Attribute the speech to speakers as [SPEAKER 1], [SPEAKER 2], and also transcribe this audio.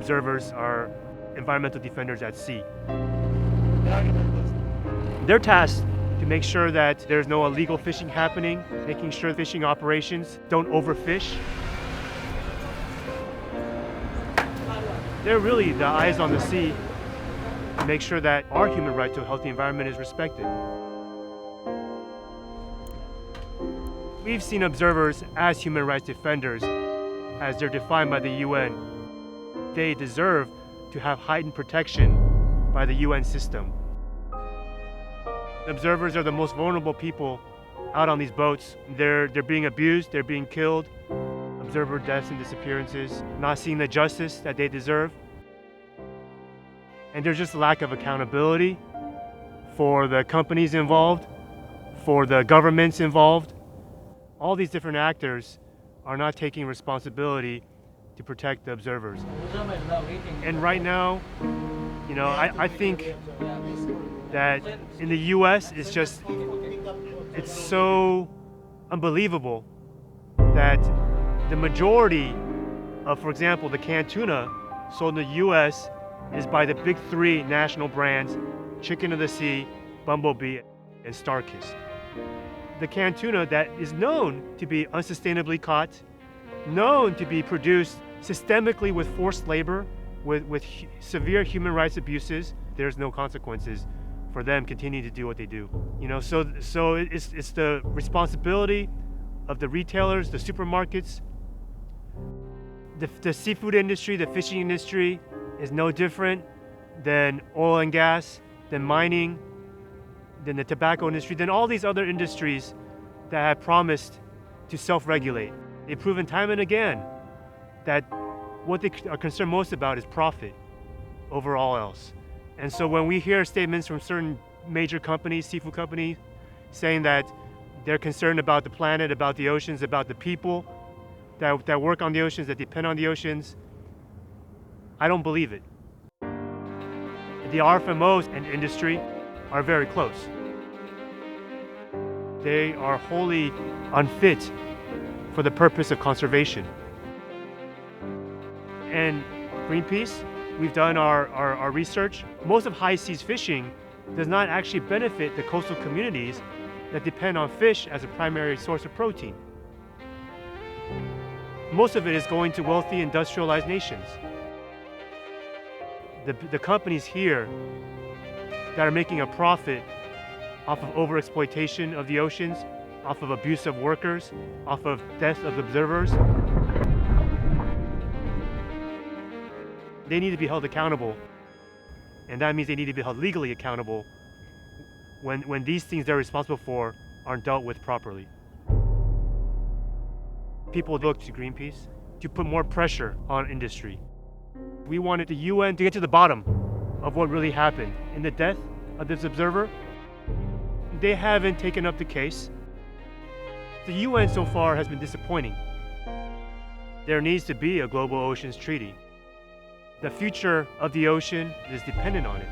[SPEAKER 1] observers are environmental defenders at sea. They're tasked to make sure that there's no illegal fishing happening, making sure fishing operations don't overfish. They're really the eyes on the sea to make sure that our human right to a healthy environment is respected. We've seen observers as human rights defenders, as they're defined by the UN. They deserve to have heightened protection by the UN system. Observers are the most vulnerable people out on these boats. They're being abused, they're being killed. Observer deaths and disappearances, not seeing the justice that they deserve. And there's just a lack of accountability for the companies involved, for the governments involved. All these different actors are not taking responsibility to protect the observers. And right now, I think that in the US, it's so unbelievable that the majority of, for example, the canned tuna sold in the US is by the big three national brands, Chicken of the Sea, Bumblebee, and StarKist. The canned tuna that is known to be unsustainably caught, known to be produced systemically with forced labor, with severe human rights abuses, there's no consequences for them continuing to do what they do. So it's the responsibility of the retailers, the supermarkets. The seafood industry, the fishing industry is no different than oil and gas, than mining, than the tobacco industry, than all these other industries that have promised to self-regulate. They've proven time and again that what they are concerned most about is profit over all else. And so when we hear statements from certain major companies, seafood companies, saying that they're concerned about the planet, about the oceans, about the people that work on the oceans, that depend on the oceans, I don't believe it. The RFMOs and industry are very close. They are wholly unfit for the purpose of conservation. And Greenpeace, we've done our research. Most of high seas fishing does not actually benefit the coastal communities that depend on fish as a primary source of protein. Most of it is going to wealthy industrialized nations. The companies here that are making a profit off of overexploitation of the oceans, off of abuse of workers, off of death of observers, they need to be held accountable. And that means they need to be held legally accountable when these things they're responsible for aren't dealt with properly. People look to Greenpeace to put more pressure on industry. We wanted the UN to get to the bottom of what really happened in the death of this observer. They haven't taken up the case. The UN so far has been disappointing. There needs to be a global oceans treaty. The future of the ocean is dependent on it.